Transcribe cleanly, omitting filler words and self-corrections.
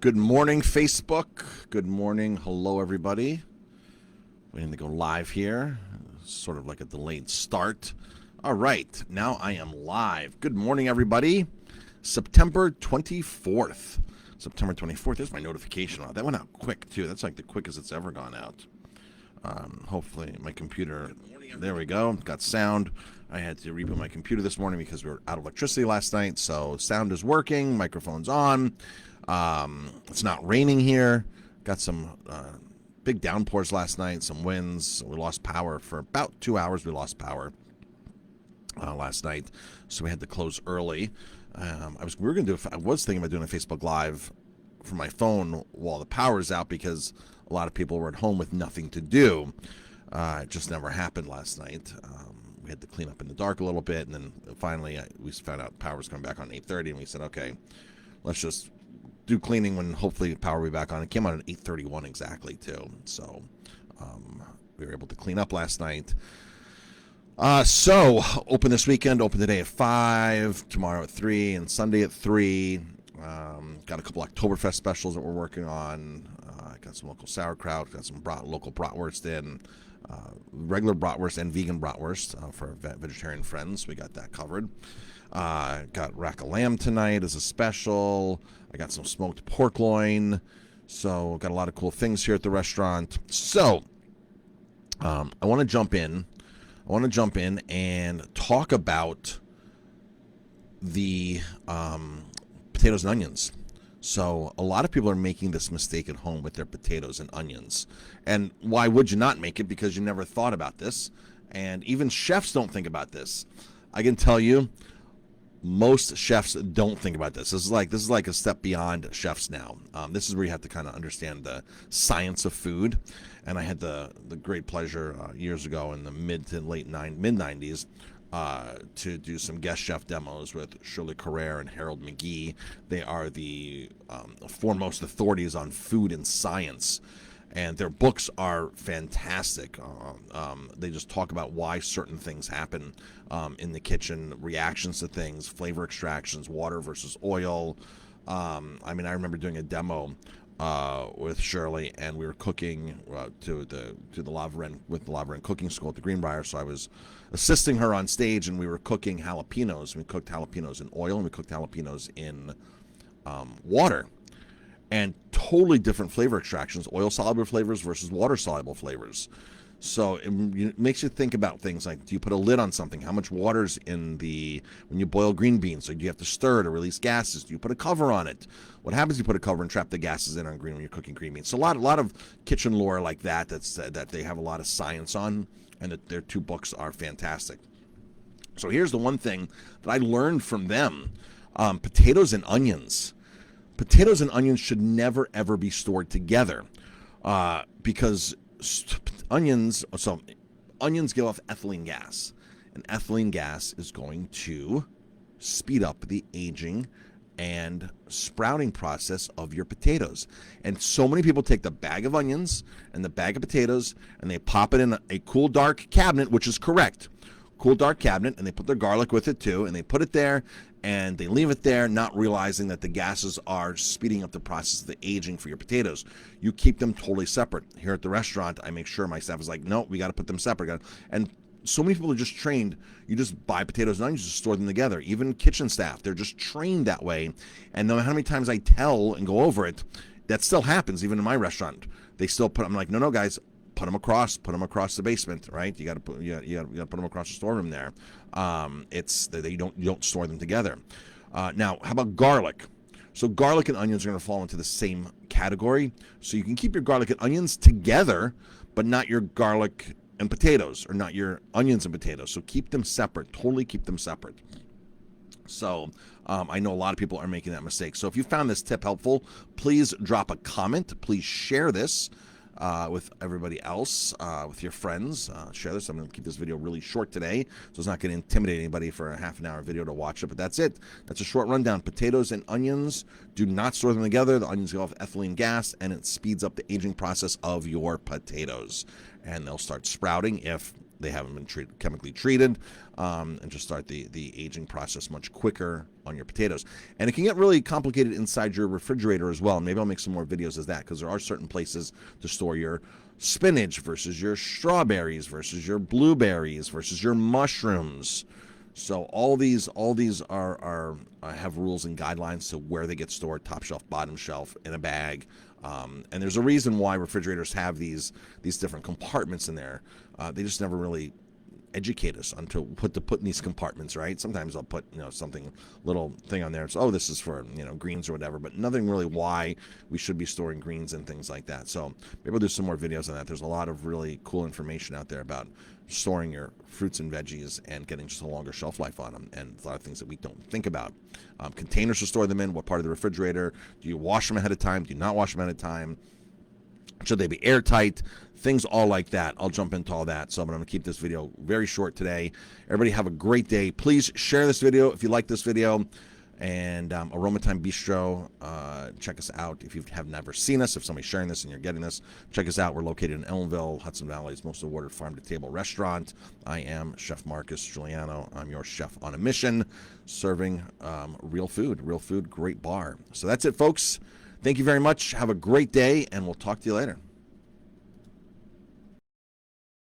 Good morning, Facebook. Good morning. Hello, everybody. Waiting to go live here. Sort of like a delayed start. All right, now I am live. Good morning, everybody. September 24th. September 24th. There's my notification. That went out quick, too. That's like the quickest it's ever gone out. Hopefully, my computer. There we go. Got sound. I had to reboot my computer this morning because we were out of electricity last night. So sound is working. Microphone's on. It's not raining here. Got some big downpours last night, some winds. We lost power for about 2 hours. We lost power last night, so we had to close early. I was thinking about doing a Facebook Live from my phone while the power's out because a lot of people were at home with nothing to do. It just never happened last night. We had to clean up in the dark a little bit, and then finally we found out power was coming back on 8:30, and we said, okay, let's just do cleaning when hopefully the power will be back on. It came out at 8:31 exactly, too. So we were able to clean up last night. So open this weekend, open today at 5, tomorrow at 3, and Sunday at 3. Got a couple Oktoberfest specials that we're working on. Got some local sauerkraut, got some local bratwurst in. Regular bratwurst and vegan bratwurst for vegetarian friends. We got that covered. Got rack of lamb tonight as a special. I got some smoked pork loin. So got a lot of cool things here at the restaurant. So I want to jump in. And talk about the potatoes and onions. So a lot of people are making this mistake at home with their potatoes and onions. And why would you not make it? Because you never thought about this. And even chefs don't think about this. I can tell you, most chefs don't think about this. This is like a step beyond chefs now. This is where you have to kind of understand the science of food. And I had the great pleasure years ago in the mid 90s to do some guest chef demos with Shirley Carrere and Harold McGee. They are the foremost authorities on food and science. And their books are fantastic. They just talk about why certain things happen in the kitchen, reactions to things, flavor extractions, water versus oil. I remember doing a demo with Shirley, and we were cooking to the Laveren Cooking School at the Greenbrier. So I was assisting her on stage, and we were cooking jalapenos. We cooked jalapenos in oil, and we cooked jalapenos in water. And totally different flavor extractions, oil-soluble flavors versus water-soluble flavors. So it makes you think about things like, do you put a lid on something? How much water's when you boil green beans? So do you have to stir to release gases? Do you put a cover on it? What happens if you put a cover and trap the gases in on green when you're cooking green beans? So a lot of kitchen lore like that that they have a lot of science on, and that their two books are fantastic. So here's the one thing that I learned from them. Potatoes and onions. Potatoes and onions should never, ever be stored together because onions give off ethylene gas, and ethylene gas is going to speed up the aging and sprouting process of your potatoes. And so many people take the bag of onions and the bag of potatoes and they pop it in a cool, dark cabinet, which is correct. Cool, dark cabinet, and they put their garlic with it too, and they put it there, and they leave it there, not realizing that the gases are speeding up the process of the aging for your potatoes. You keep them totally separate. Here at the restaurant, I make sure my staff is like, no, we got to put them separate. And so many people are just trained, you just buy potatoes and onions, just store them together. Even kitchen staff, they're just trained that way. And no matter how many times I tell and go over it, that still happens, even in my restaurant. They still I'm like, no, guys, put them across the basement, right? You got to put them across the storeroom there. You don't store them together. Now, how about garlic? So garlic and onions are going to fall into the same category. So you can keep your garlic and onions together, but not your garlic and potatoes, or not your onions and potatoes. So keep them separate. Totally keep them separate. So I know a lot of people are making that mistake. So if you found this tip helpful, please drop a comment. Please share this with everybody else, with your friends. Share this. I'm going to keep this video really short today, so it's not going to intimidate anybody for a half-an-hour video to watch it. But that's it. That's a short rundown. Potatoes and onions, do not store them together. The onions go off ethylene gas, and it speeds up the aging process of your potatoes. And they'll start sprouting if they haven't been chemically treated, and just start the aging process much quicker on your potatoes. And it can get really complicated inside your refrigerator as well. Maybe I'll make some more videos of that, because there are certain places to store your spinach versus your strawberries versus your blueberries versus your mushrooms. So all these are have rules and guidelines to where they get stored: top shelf, bottom shelf, in a bag. And there's a reason why refrigerators have these different compartments in there. They just never really educate us on what to put in these compartments, right? Sometimes I'll put, something, little thing on there. So, oh, this is for, greens or whatever, but nothing really why we should be storing greens and things like that. So maybe we'll do some more videos on that. There's a lot of really cool information out there about storing your fruits and veggies and getting just a longer shelf life on them, and a lot of things that we don't think about. Containers to store them in, what part of the refrigerator, do you wash them ahead of time, do you not wash them ahead of time, should they be airtight, things all like that. I'll jump into all that. So I'm going to keep this video very short today. Everybody have a great day. Please share this video if you like this video. And Aroma Time Bistro, check us out if you have never seen us. If somebody's sharing this and you're getting this, check us out. We're located in Ellenville, Hudson Valley's most awarded farm-to-table restaurant. I am Chef Marcus Guiliano. I'm your chef on a mission, serving real food, great bar. So that's it, folks. Thank you very much. Have a great day, and we'll talk to you later.